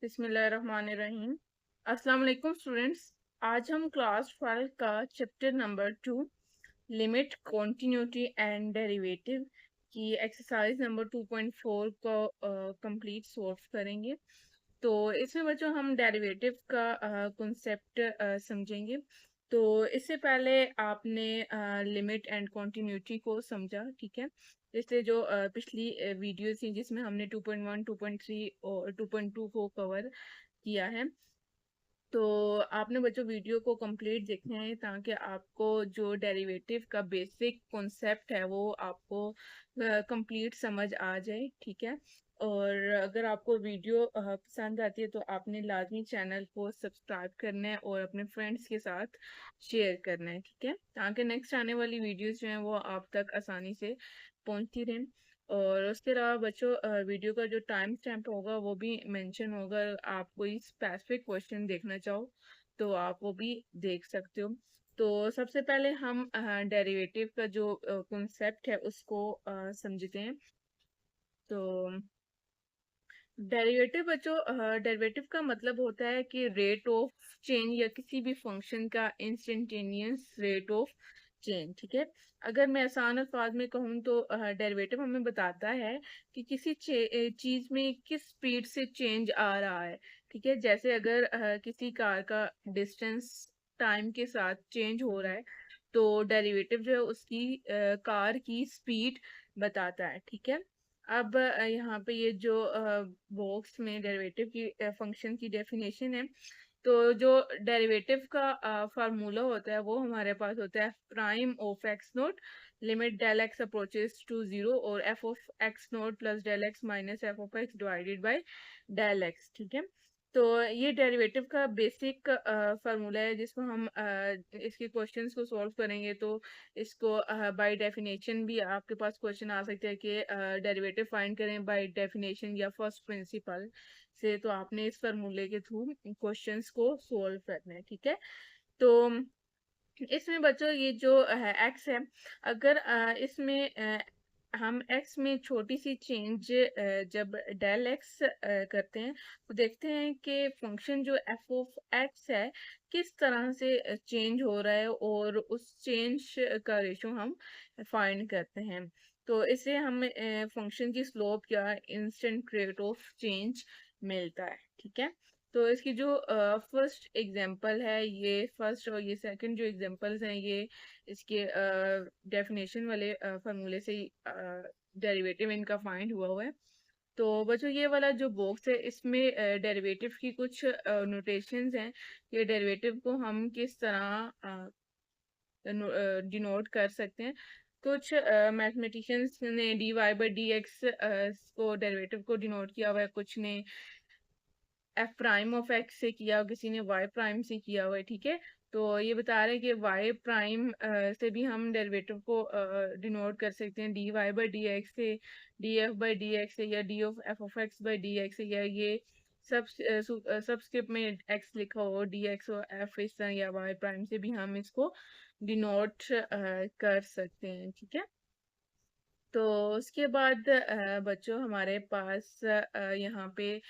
बिस्मिल्लाहिर्रहमानिर्रहीम। अस्सलाम वालेकुम स्टूडेंट्स। आज हम क्लास 12 का chapter number 2 limit continuity and derivative की एक्सरसाइज नंबर 2.4 को कंप्लीट सॉल्व करेंगे। तो इसमें बच्चों हम डेरिवेटिव का कॉन्सेप्ट समझेंगे। तो इससे पहले आपने लिमिट एंड कॉन्टिन्यूटी को समझा, ठीक है। इससे जो पिछली वीडियो थी जिसमें हमने 2.1, 2.3 और 2.2 को कवर किया है, तो आपने बच्चों वीडियो को कंप्लीट देखना है ताकि आपको जो डेरिवेटिव का बेसिक कॉन्सेप्ट है वो आपको कंप्लीट समझ आ जाए, ठीक है। और अगर आपको वीडियो पसंद आती है तो आपने लाजमी चैनल को सब्सक्राइब करना है और अपने फ्रेंड्स के साथ शेयर करना है, ठीक है, ताकि नेक्स्ट आने वाली वीडियोस जो हैं वो आप तक आसानी से पहुंचती रहें। और उसके अलावा बच्चों वीडियो का जो टाइम स्टैम्प होगा वो भी मेंशन होगा। आप कोई स्पेसिफिक क्वेश्चन देखना चाहो तो आप वो भी देख सकते हो। तो सबसे पहले हम डेरिवेटिव का जो कॉन्सेप्ट है उसको समझते हैं। तो डेरिवेटिव बच्चों, डेरिवेटिव का मतलब होता है कि रेट ऑफ चेंज या किसी भी फंक्शन का इंस्टेंटेनियस रेट ऑफ चेंज, ठीक है। अगर मैं आसान अल्फाज में कहूँ तो डेरिवेटिव हमें बताता है कि किसी चीज में किस स्पीड से चेंज आ रहा है, ठीक है। जैसे अगर किसी कार का डिस्टेंस टाइम के साथ चेंज हो रहा है तो डेरिवेटिव जो है उसकी कार की स्पीड बताता है, ठीक है। अब यहाँ पे ये जो बॉक्स में डेरिवेटिव की फंक्शन की डेफिनेशन है, तो जो डेरिवेटिव का फार्मूला होता है वो हमारे पास होता है prime of x naught limit del x approaches to zero और f of x naught plus del x minus f of x divided by del x, ठीक है। तो ये डेरिवेटिव का बेसिक फार्मूला है जिसको हम इसके क्वेश्चंस को सॉल्व करेंगे। तो इसको बाय डेफिनेशन भी आपके पास क्वेश्चन आ सकता है कि डेरिवेटिव फाइंड करें बाय डेफिनेशन या फर्स्ट प्रिंसिपल से। तो आपने इस फार्मूले के थ्रू क्वेश्चंस को सॉल्व करना है, ठीक है। तो इसमें बच्चों ये जो एक्स है, अगर इसमें हम एक्स में छोटी सी चेंज जब डेल एक्स करते हैं तो देखते हैं कि फंक्शन जो एफ ऑफ एक्स है किस तरह से चेंज हो रहा है और उस चेंज का रेशो हम फाइंड करते हैं। तो इससे हमें फंक्शन की स्लोप या इंस्टेंट रेट ऑफ चेंज मिलता है, ठीक है। तो इसकी जो फर्स्ट एग्जांपल है, ये फर्स्ट और ये सेकंड जो एग्जांपल्स हैं ये इसके डेफिनेशन वाले फार्मूले से डेरिवेटिव इनका फाइंड हुआ है। तो बच्चों ये वाला जो बॉक्स है इसमें डेरिवेटिव की कुछ नोटेशंस हैं। ये डेरिवेटिव को हम किस तरह डिनोट कर सकते हैं। कुछ मैथमेटिशियंस ने D Y by D X को डेरिवेटिव को डिनोट किया हुआ है, कुछ ने एफ प्राइम ऑफ एक्स से किया और किसी ने वाई प्राइम से किया हुआ है, ठीक है। तो ये बता रहे हैं कि वाई प्राइम से भी हम डेरिवेटिव को डिनोट कर सकते हैं d Y by D x से, d f by D x से, या d of F of x by D x से, या ये सबस्क्रिप्ट में एक्स लिखा हो डी एक्स और एफ इस तरह, या वाई प्राइम से भी हम इसको डिनोट कर सकते हैं, ठीक है। तो उसके बाद बच्चों हमारे पास यहाँ पे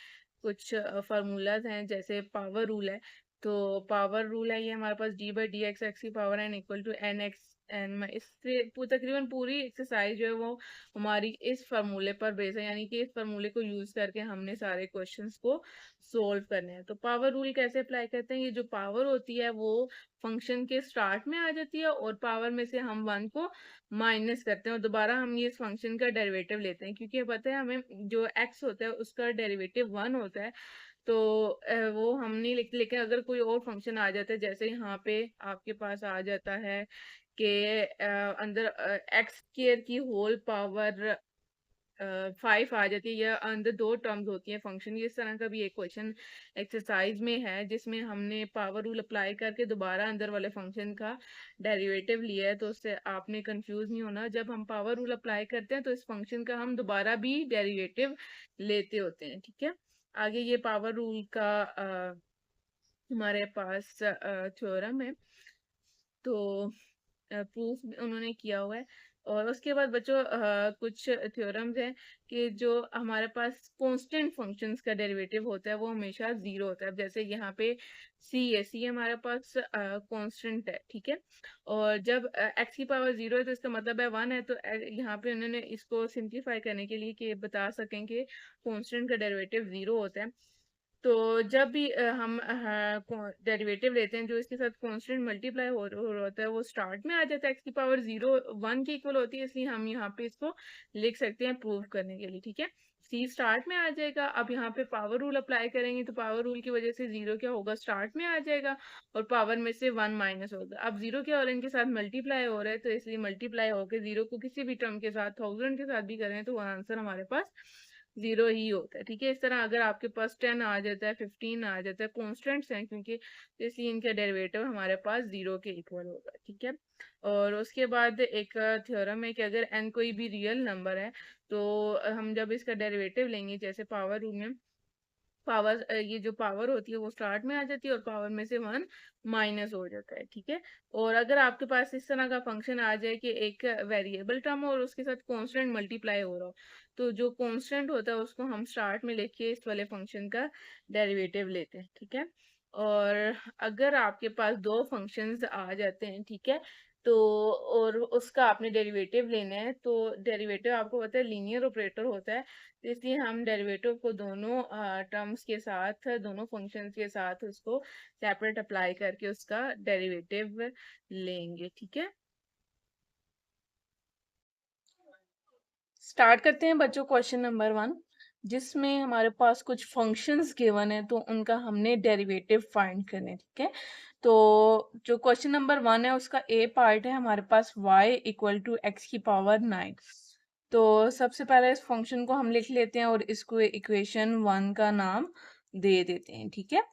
कुछ फार्मूलाज हैं, जैसे पावर रूल है। तो पावर रूल है ये हमारे पास d by D x x की power n equal to n x n. इससे तकरीबन पूरी एक्सरसाइज जो है वो हमारी इस फार्मूले पर बेस है, यानी कि इस फार्मूले को यूज करके हमने सारे क्वेश्चंस को सोल्व करने हैं। तो पावर रूल कैसे अप्लाई करते हैं, ये जो पावर होती है वो फंक्शन के स्टार्ट में आ जाती है और पावर में से हम वन को माइनस करते हैं और दोबारा हम ये इस फंक्शन का डेरिवेटिव लेते हैं, क्योंकि पता है हमें जो x होता है उसका डेरिवेटिव 1 होता है। तो वो हम नहीं लिखते, लेकिन अगर कोई और फंक्शन आ जाता है, जैसे यहाँ पे आपके पास आ जाता है कि अंदर एक्स स्क्वायर की होल पावर 5 आ जाती है, या अंदर दो टर्म्स होती हैं फंक्शन, ये इस तरह का भी एक क्वेश्चन एक्सरसाइज में है जिसमें हमने पावर रूल अप्लाई करके दोबारा अंदर वाले फंक्शन का डेरिवेटिव लिया है। तो उससे आपने कंफ्यूज नहीं होना, जब हम पावर रूल अप्लाई करते हैं तो इस फंक्शन का हम दोबारा भी डेरिवेटिव लेते होते हैं, ठीक है। आगे ये पावर रूल का हमारे पास थ्योरम है, तो प्रूफ उन्होंने किया हुआ है। और उसके बाद बच्चों कुछ थ्योरम्स हैं कि जो हमारे पास कांस्टेंट फंक्शंस का डेरिवेटिव होता है वो हमेशा जीरो होता है। अब जैसे यहाँ पे सी हमारे पास कांस्टेंट है, ठीक है। और जब एक्स की पावर जीरो है तो इसका मतलब है वन है, तो यहाँ पे उन्होंने इसको सिंप्लीफाई करने के लिए कि बता सकें कि कांस्टेंट का डेरिवेटिव जीरो होता है। तो जब भी हम डेरिवेटिव लेते हैं जो इसके साथ कांस्टेंट मल्टीप्लाई हो रहा होता है वो स्टार्ट में आ जाता है, एक्स की पावर जीरो वन के इक्वल होती है, इसलिए हम यहाँ पे इसको लिख सकते हैं प्रूव करने के लिए, ठीक है। सी स्टार्ट में आ जाएगा। अब यहाँ पे पावर रूल अप्लाई करेंगे तो पावर रूल की वजह से जीरो क्या होगा, स्टार्ट में आ जाएगा और पावर में से वन माइनस होगा। अब जीरो क्या हो रहा है, इनके साथ मल्टीप्लाई हो रहा है, तो इसलिए मल्टीप्लाई होकर जीरो को किसी भी टर्म के साथ थाउजेंड के साथ भी करें तो आंसर हमारे पास जीरो ही होता है, ठीक है। इस तरह अगर आपके पास 10 आ जाता है, 15 आ जाता है, कॉन्स्टेंट्स हैं क्योंकि, तो इसलिए इनका डेरिवेटिव हमारे पास जीरो के इक्वल होगा, ठीक है। और उसके बाद एक थ्योरम है कि अगर n कोई भी रियल नंबर है तो हम जब इसका डेरिवेटिव लेंगे, जैसे पावर रूल में पावर, ये जो पावर होती है वो स्टार्ट में आ जाती है और पावर में से वन माइनस हो जाता है, ठीक है। और अगर आपके पास इस तरह का फंक्शन आ जाए कि एक वेरिएबल टर्म और उसके साथ कांस्टेंट मल्टीप्लाई हो रहा हो, तो जो कांस्टेंट होता है उसको हम स्टार्ट में लेके इस वाले फंक्शन का डेरिवेटिव लेते हैं, ठीक है। और अगर आपके पास दो फंक्शंस आ जाते हैं, ठीक है, तो और उसका आपने डेरिवेटिव लेना है, तो डेरिवेटिव आपको पता है लीनियर ऑपरेटर होता है, तो इसलिए हम डेरिवेटिव को दोनों टर्म्स के साथ, दोनों फंक्शंस के साथ उसको सेपरेट अप्लाई करके उसका डेरिवेटिव लेंगे, ठीक है। स्टार्ट करते हैं बच्चों क्वेश्चन नंबर 1, जिसमें हमारे पास कुछ फंक्शंस गिवन है तो उनका हमने डेरिवेटिव फाइंड करने, ठीक है। तो जो क्वेश्चन नंबर 1 है उसका ए पार्ट है हमारे पास y इक्वल टू एक्स की पावर 9। तो सबसे पहले इस फंक्शन को हम लिख लेते हैं और इसको इक्वेशन 1 का नाम दे देते हैं, ठीक है।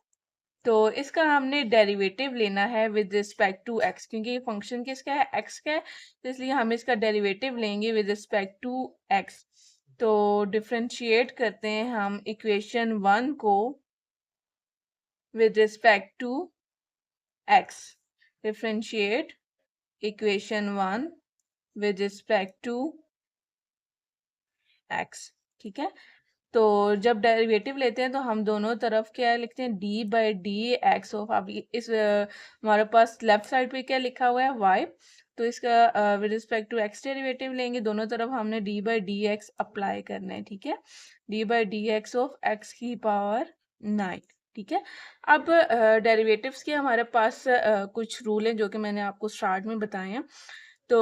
तो इसका हमने डेरिवेटिव लेना है विद रिस्पेक्ट टू एक्स, क्योंकि ये फंक्शन किसका है, एक्स का है, तो इसलिए हम इसका डेरिवेटिव लेंगे विद रिस्पेक्ट टू एक्स। तो डिफरेंशिएट करते हैं हम इक्वेशन 1 को with respect to X. Differentiate equation 1 with respect to X, ठीक है। तो जब डेरिवेटिव लेते हैं तो हम दोनों तरफ क्या लिखते हैं, D by D X of, अब इस हमारे पास लेफ्ट साइड पे क्या लिखा हुआ है, वाई, तो इसका with respect to X derivative लेंगे, दोनों तरफ हमने D by D X apply करना है, ठीक है। D by D X of X की पावर 9, ठीक है। अब डेरिवेटिव्स के हमारे पास कुछ रूल हैं जो कि मैंने आपको स्टार्ट में बताए हैं। तो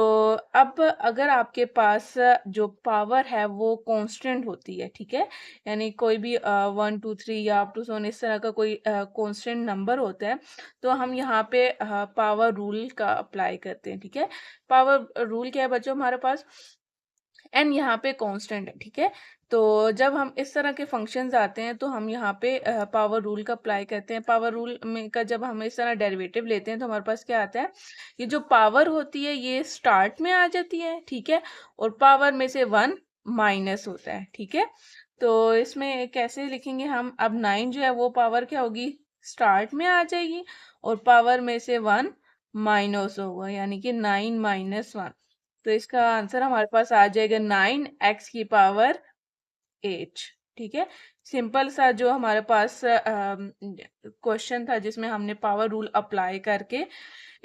अब अगर आपके पास जो पावर है वो कांस्टेंट होती है, ठीक है, यानी कोई भी 1 2 3 या अप टू सोन इस तरह का कोई कांस्टेंट नंबर होता है, तो हम यहाँ पे पावर रूल का अप्लाई करते हैं, ठीक है। पावर रूल क्या है बच्चों हमारे पास, एन यहाँ पे कांस्टेंट है, ठीक है। तो जब हम इस तरह के फंक्शंस आते हैं तो हम यहाँ पे पावर रूल का अप्लाई करते हैं। पावर रूल में का जब हम इस तरह डेरिवेटिव लेते हैं तो हमारे पास क्या आता है, ये जो पावर होती है ये स्टार्ट में आ जाती है, ठीक है, और पावर में से वन माइनस होता है, ठीक है। तो इसमें कैसे लिखेंगे हम, अब 9 जो है वो पावर क्या होगी, स्टार्ट में आ जाएगी और पावर में से वन माइनस होगा, यानी कि 9 माइनस 1। तो इसका आंसर हमारे पास आ जाएगा 9x की पावर 8, ठीक है। सिंपल सा जो हमारे पास क्वेश्चन था जिसमें हमने पावर रूल अप्लाई करके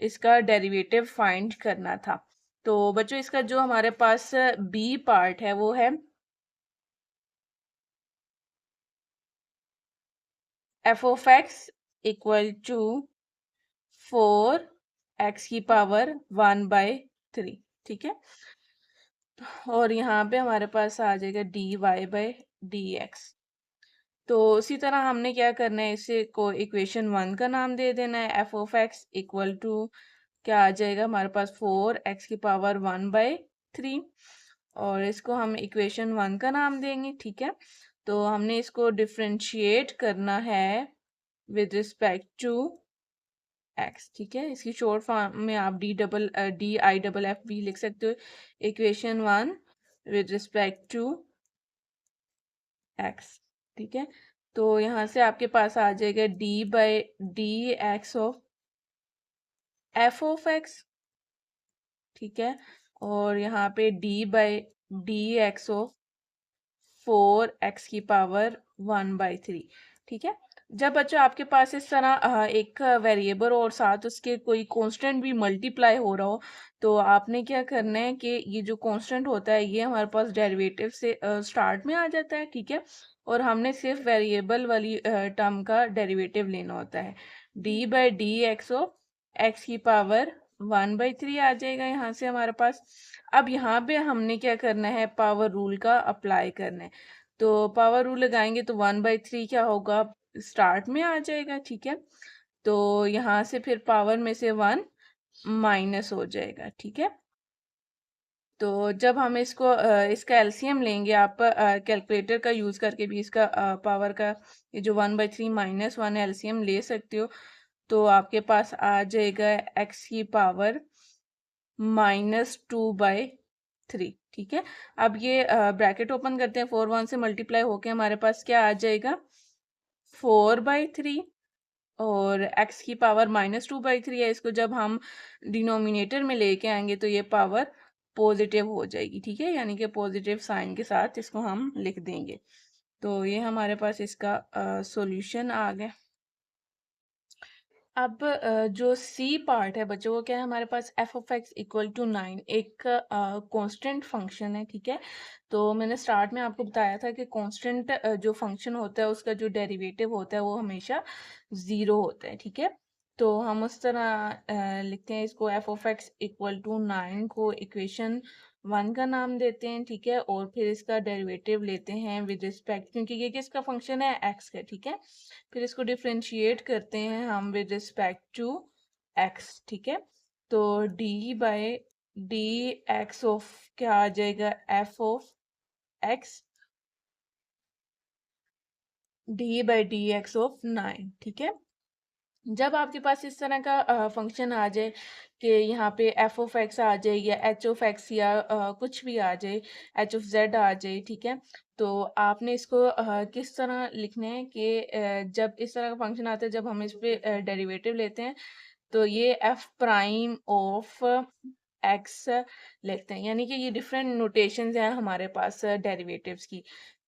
इसका डेरिवेटिव फाइंड करना था। तो बच्चों इसका जो हमारे पास बी पार्ट है वो है F of x equal to 4x की पावर 1/3, ठीक है। और यहाँ पे हमारे पास आ जाएगा dy बाई डी एक्स। तो उसी तरह हमने क्या करना है, इसे को इक्वेशन 1 का नाम दे देना है, F of x equal to क्या आ जाएगा हमारे पास 4x की पावर 1/3, और इसको हम इक्वेशन 1 का नाम देंगे, ठीक है। तो हमने इसको डिफरेंशिएट करना है विद रिस्पेक्ट टू एक्स, ठीक है। इसकी शॉर्ट फॉर्म में आप डी आई डबल एफ भी लिख सकते हो, equation 1 with respect to X, ठीक है। तो यहाँ से आपके पास आ जाएगा D by D X of F of X, ठीक है, और यहाँ पे d/dx ऑफ 4x की पावर 1/3। ठीक है। जब बच्चों आपके पास इस तरह एक वेरिएबल और साथ उसके कोई कांस्टेंट भी मल्टीप्लाई हो रहा हो, तो आपने क्या करना है कि ये जो कांस्टेंट होता है ये हमारे पास डेरिवेटिव से स्टार्ट में आ जाता है। ठीक है। और हमने सिर्फ वेरिएबल वाली टर्म का डेरिवेटिव लेना होता है। d/dx ऑफ x की पावर 1/3 आ जाएगा यहाँ से हमारे पास। अब यहाँ पे हमने क्या करना है, पावर रूल का अप्लाई करना है। तो पावर रूल लगाएंगे तो 1/3 क्या होगा, स्टार्ट में आ जाएगा। ठीक है। तो यहाँ से फिर पावर में से 1 माइनस हो जाएगा। ठीक है। तो जब हम इसको इसका एलसीएम लेंगे, आप कैलकुलेटर का यूज करके भी इसका पावर का ये जो 1/3 -1 एलसीएम ले सकते हो। तो आपके पास आ जाएगा x की पावर -2/3। ठीक है। अब ये ब्रैकेट ओपन करते हैं, 4 1 से मल्टीप्लाई होके हमारे पास क्या आ जाएगा, 4/3। और x की पावर -2/3 है। इसको जब हम डिनोमिनेटर में लेके आएंगे तो ये पावर पॉजिटिव हो जाएगी। ठीक है। यानी कि पॉजिटिव साइन के साथ इसको हम लिख देंगे। तो ये हमारे पास इसका सॉल्यूशन आ गया। अब जो सी पार्ट है बच्चों, वो क्या है हमारे पास, f(x) = 9 एक कांस्टेंट फंक्शन है। ठीक है। तो मैंने स्टार्ट में आपको बताया था कि कांस्टेंट जो फंक्शन होता है उसका जो डेरिवेटिव होता है वो हमेशा 0 होता है। ठीक है। तो हम उस तरह लिखते हैं इसको, f(x) = 9 को इक्वेशन 1 का नाम देते हैं। ठीक है। और फिर इसका डेरिवेटिव लेते हैं विद रिस्पेक्ट, क्योंकि ये किसका फंक्शन है, x का। ठीक है। फिर इसको डिफ्रेंशिएट करते हैं हम विद रिस्पेक्ट टू x। ठीक है। तो d/dx ऑफ क्या आ जाएगा, f(x) d/dx ऑफ 9। ठीक है। जब आपके पास इस तरह का फंक्शन आ जाए कि यहाँ पे f(x) आ जाए या h(x) या कुछ भी आ जाए, h(z) आ जाए। ठीक है। तो आपने इसको किस तरह लिखना है कि जब इस तरह का फंक्शन आता है, जब हम इस पे डेरिवेटिव लेते हैं तो ये f(x) लेते हैं। यानी कि ये डिफरेंट नोटेशंस हैं हमारे पास डेरिवेटिव्स की।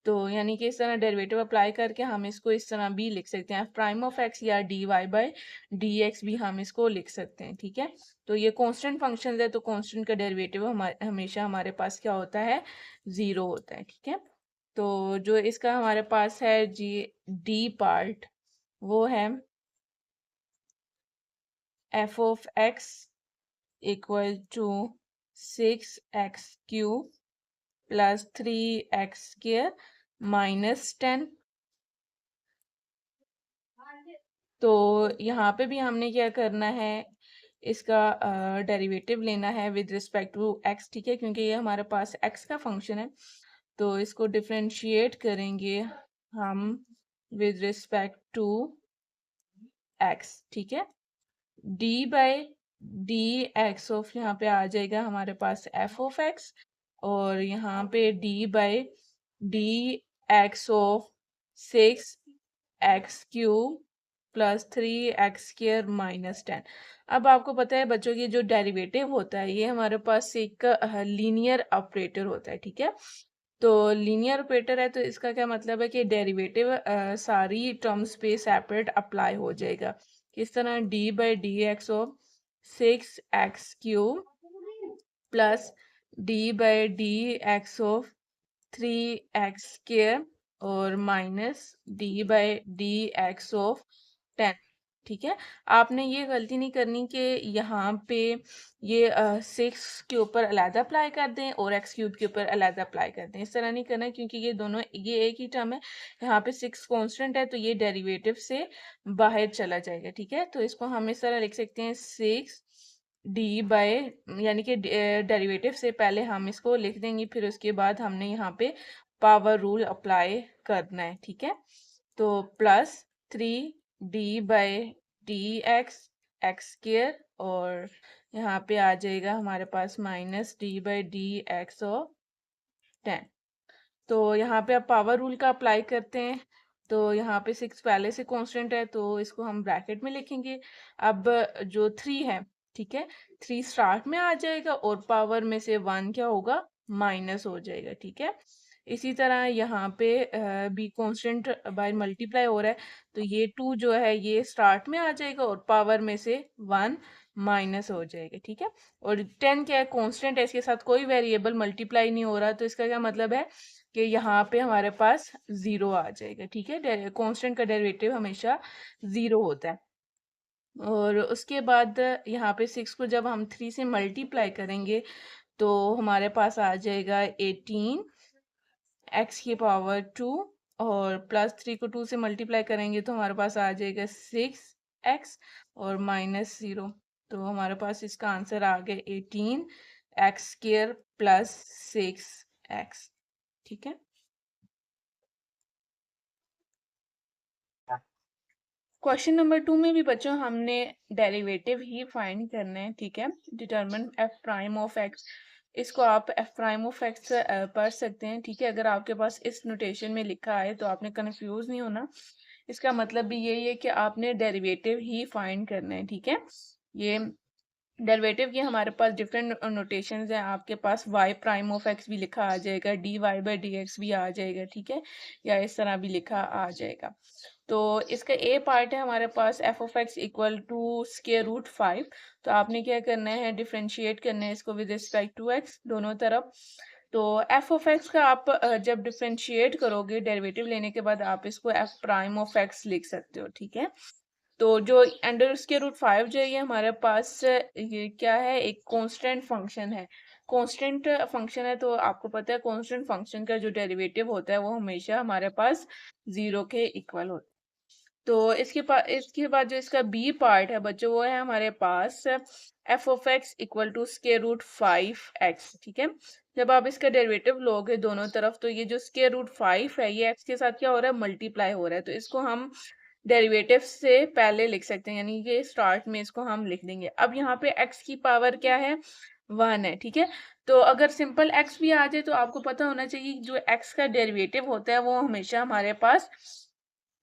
तो यानी कि इस तरह डेरिवेटिव अप्लाई करके हम इसको इस तरह भी लिख सकते हैं, f(x) या dy/dx भी हम इसको लिख सकते हैं। ठीक है। तो ये कांस्टेंट फंक्शन है, तो कांस्टेंट का डेरिवेटिव हमेशा हमारे पास क्या होता है, 0 होता है। ठीक है। तो जो इसका हमारे पास है जी डी पार्ट, वो है f(x) = 6x³ + 3x² - 10। तो यहाँ पे भी हमने क्या करना है, इसका डेरिवेटिव लेना है विद रिस्पेक्ट टू x। ठीक है। क्योंकि ये हमारे पास x का फंक्शन है, तो इसको डिफरेंशिएट करेंगे हम विद रिस्पेक्ट टू x। ठीक है। d/dx ऑफ यहाँ पे आ जाएगा हमारे पास f(x), और यहाँ पे d/dx ऑफ 6x³ + 3x² - 10। अब आपको पता है बच्चों की जो डेरिवेटिव होता है ये हमारे पास एक लीनियर ऑपरेटर होता है। ठीक है। तो लीनियर ऑपरेटर है, तो इसका क्या मतलब है कि डेरिवेटिव सारी टर्म्स पे सेपरेट अप्लाई हो जाएगा। किस तरह, d/dx of 6x³ + d/dx of 3x² और -d/dx ऑफ 10। ठीक है। आपने ये गलती नहीं करनी कि यहाँ पे ये 6 के ऊपर अलहदा अप्लाई कर दें और x³ के ऊपर अलहदा अप्लाई कर दें। इस तरह नहीं करना, क्योंकि ये दोनों ये एक ही टर्म है। यहाँ पे 6 कांस्टेंट है, तो ये डेरिवेटिव से बाहर चला जाएगा। ठीक है। तो इसको हम इस तरह लिख सकते हैं, 6d यानी कि डेरिवेटिव से पहले हम इसको लिख देंगे, फिर उसके बाद हमने यहाँ पे पावर रूल अप्लाई करना है। ठीक है। तो +3d/dx x² और यहाँ पे आ जाएगा हमारे पास -d/dx ऑफ 10। तो यहाँ पे आप पावर रूल का अप्लाई करते हैं, तो यहाँ पे 6 पहले से कांस्टेंट है, तो इसको हम ब्रैकेट में लिखेंगे। अब जो 3 है ठीक है, 3 स्टार्ट में आ जाएगा और पावर में से 1 क्या होगा, माइनस हो जाएगा। ठीक है, इसी तरह यहाँ पे भी कांस्टेंट बाय मल्टीप्लाई हो रहा है, तो ये 2 जो है ये स्टार्ट में आ जाएगा और पावर में से 1 माइनस हो जाएगा। ठीक है, और 10 क्या है, कांस्टेंट है, इसके साथ कोई वेरिएबल मल्टीप्लाई नहीं हो रहा, तो इसका क्या मतलब है कि यहाँ पे हमारे पास 0 आ जाएगा। ठीक है, कांस्टेंट का डेरिवेटिव हमेशा 0 होता है। और उसके बाद यहाँ पे 6 को जब हम 3 से मल्टीप्लाई करेंगे तो हमारे पास आ जाएगा 18 एक्स की पावर 2, और प्लस 3 को 2 से मल्टीप्लाई करेंगे तो हमारे पास आ जाएगा 6 एक्स और माइनस 0। तो हमारे पास इसका आंसर आ गया 18 एक्स स्क्वायर प्लस 6 एक्स। ठीक है, क्वेश्चन नंबर 2 में भी बच्चों हमने डेरिवेटिव ही फाइंड करना है। ठीक है, determine F prime of x, इसको आप एफ प्राइम ऑफ एक्स पढ़ सकते हैं। ठीक है, अगर आपके पास इस नोटेशन में लिखा है तो आपने कंफ्यूज नहीं होना, इसका मतलब भी यही है कि आपने डेरिवेटिव ही फाइंड करना है। ठीक है, ये डेरिवेटिव के हमारे पास डिफरेंट नोटेशंस हैं, आपके पास y प्राइम ऑफ x भी लिखा आ जाएगा, dy बाई डी एक्स भी आ जाएगा। ठीक है, या इस तरह भी लिखा आ जाएगा। तो इसका ए पार्ट है हमारे पास f of x equal to square root 5, तो आपने क्या करना है, डिफ्रेंशिएट करना है इसको विद रिस्पेक्ट टू एक्स दोनों तरफ। तो एफ ऑफ एक्स का आप जब डिफ्रेंशिएट करोगे डेरिवेटिव लेने के बाद आप इसको एफ प्राइम ऑफ एक्स लिख सकते हो। ठीक है, तो जो अंडर स्क्वायर रूट 5 जो है ये हमारे पास ये क्या है, एक कांस्टेंट फंक्शन है। कांस्टेंट फंक्शन है तो आपको पता है कांस्टेंट फंक्शन का जो डेरिवेटिव होता है वो हमेशा हमारे पास 0 के इक्वल होता है। तो इसके बाद जो इसका बी पार्ट है बच्चों वो है हमारे पास f of x equal to square root 5 x. ठीक है, जब आप इसका डेरिवेटिव लोगे दोनों तरफ तो ये जो स्क्वायर रूट 5 है ये एक्स के साथ क्या हो रहा है, मल्टीप्लाई हो रहा है, तो इसको हम डेरिवेटिव से पहले लिख सकते हैं, यानी कि स्टार्ट में इसको हम लिख देंगे। अब यहाँ पे x की पावर क्या है, 1 है। ठीक है, तो अगर सिंपल x भी आ जाए तो आपको पता होना चाहिए जो x का डेरिवेटिव होता है वो हमेशा हमारे पास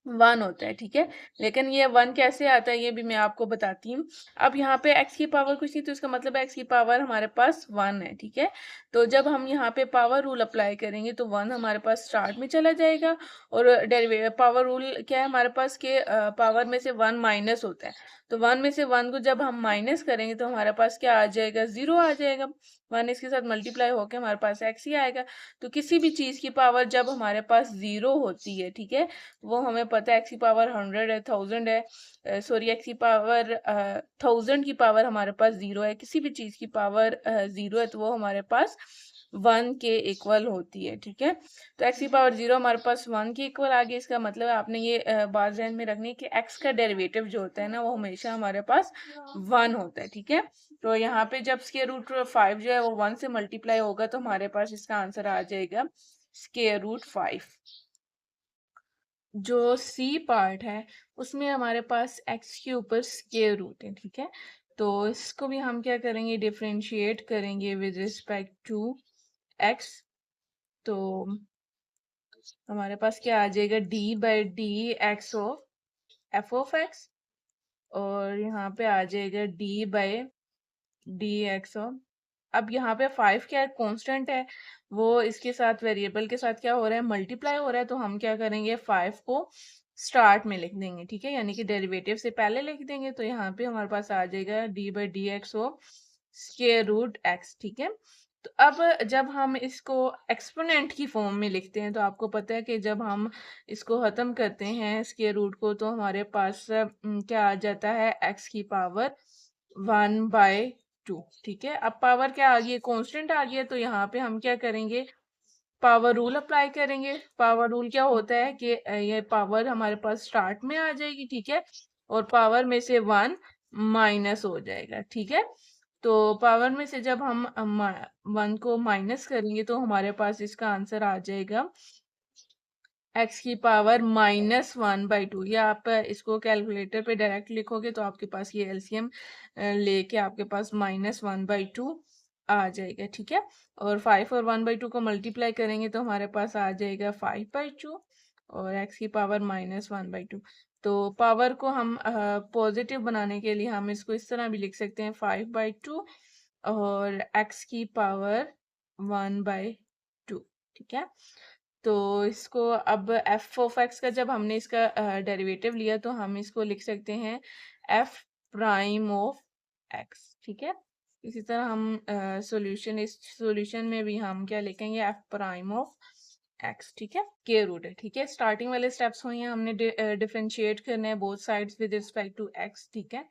1 होता है। ठीक है, लेकिन ये 1 कैसे आता है ये भी मैं आपको बताती हूँ। अब यहाँ पे x की पावर कुछ नहीं, तो इसका मतलब x की पावर हमारे पास 1 है। ठीक है, तो जब हम यहाँ पे पावर रूल अप्लाई करेंगे तो 1 हमारे पास स्टार्ट में चला जाएगा, और डेरिवेटिव पावर रूल क्या है हमारे पास के पावर में से 1 माइनस होता है, तो 1 में से 1 को जब हम माइनस करेंगे तो हमारे पास क्या आ जाएगा, 0 आ जाएगा। 1 इसके साथ मल्टीप्लाई होकर हमारे पास x ही आएगा। तो किसी भी चीज की पावर जब हमारे पास 0 होती है, ठीक है, वो हमें पता है एक्स की पावर 100 है, 1000 है, सॉरी एक्स की पावर 1000 की पावर हमारे पास 0 है, किसी भी चीज की पावर 0 है तो वो हमारे पास 1 के इक्वल होती है। ठीक है, तो एक्स की पावर 0 हमारे पास 1 के इक्वल आ गई, इसका मतलब है आपने ये बात ध्यान में रखनी है कि एक्स का डेरिवेटिव जो होता है ना वो हमेशा हमारे पास 1 होता है। ठीक है, तो यहाँ पे जब स्क्वायर रूट 5 जो है वो 1 से मल्टीप्लाई होगा तो हमारे पास इसका आंसर आ जाएगा स्क्वायर रूट 5। जो सी पार्ट है उसमें हमारे पास एक्स के ऊपर स्क्वायर रूट है। ठीक है, तो इसको भी हम क्या करेंगे, डिफरेंशिएट करेंगे विद रिस्पेक्ट टू एक्स। तो हमारे पास क्या आ जाएगा, D by D X of F of x, और यहाँ पे आ जाएगा D by D X of, अब यहाँ पे 5 क्या है, कांस्टेंट है, वो इसके साथ वेरिएबल के साथ क्या हो रहा है, मल्टीप्लाई हो रहा है, तो हम क्या करेंगे 5 को स्टार्ट में लिख देंगे। ठीक है, यानी कि डेरिवेटिव से पहले लिख देंगे, तो यहाँ पे हमारे पास आ जाएगा D by D X of square root x. ठीक है, तो अब जब हम इसको एक्सपोनेंट की फॉर्म में लिखते हैं तो आपको पता है कि जब हम इसको खत्म करते हैं स्क्वायर रूट को तो हमारे पास क्या आ जाता है, एक्स की पावर 1/2। ठीक है, अब पावर क्या आ गई है, कांस्टेंट आ गया, तो यहाँ पे हम क्या करेंगे, पावर रूल अप्लाई करेंगे। पावर रूल क्या होता है कि ये पावर हमारे पास स्टार्ट में आ जाएगी। ठीक है, और पावर में से 1 माइनस हो जाएगा। ठीक है, तो पावर में से जब हम 1 को माइनस करेंगे तो हमारे पास इसका आंसर आ जाएगा एक्स की पावर -1/2। या आप इसको कैलकुलेटर पे डायरेक्ट लिखोगे तो आपके पास ये एलसीएम लेके आपके पास -1/2 आ जाएगा। ठीक है, और 5 और 1/2 को मल्टीप्लाई करेंगे तो हमारे पास आ जाएगा 5/2, और एक्स की पावर -1/2। तो पावर को हम पॉजिटिव बनाने के लिए हम इसको इस तरह भी लिख सकते हैं 5/2 और एक्स की पावर 1/2। ठीक है, तो इसको अब एफ ऑफ एक्स का जब हमने इसका डेरिवेटिव लिया तो हम इसको लिख सकते हैं एफ प्राइम ऑफ एक्स। ठीक है, इसी तरह हम इस सॉल्यूशन में भी हम क्या लिखेंगे, एफ प्राइम ऑफ एक्स। ठीक है, के रूट है। ठीक है, स्टार्टिंग वाले स्टेप्स हुए हैं, हमने डिफरेंशिएट करना है both sides with respect to X. ठीक है,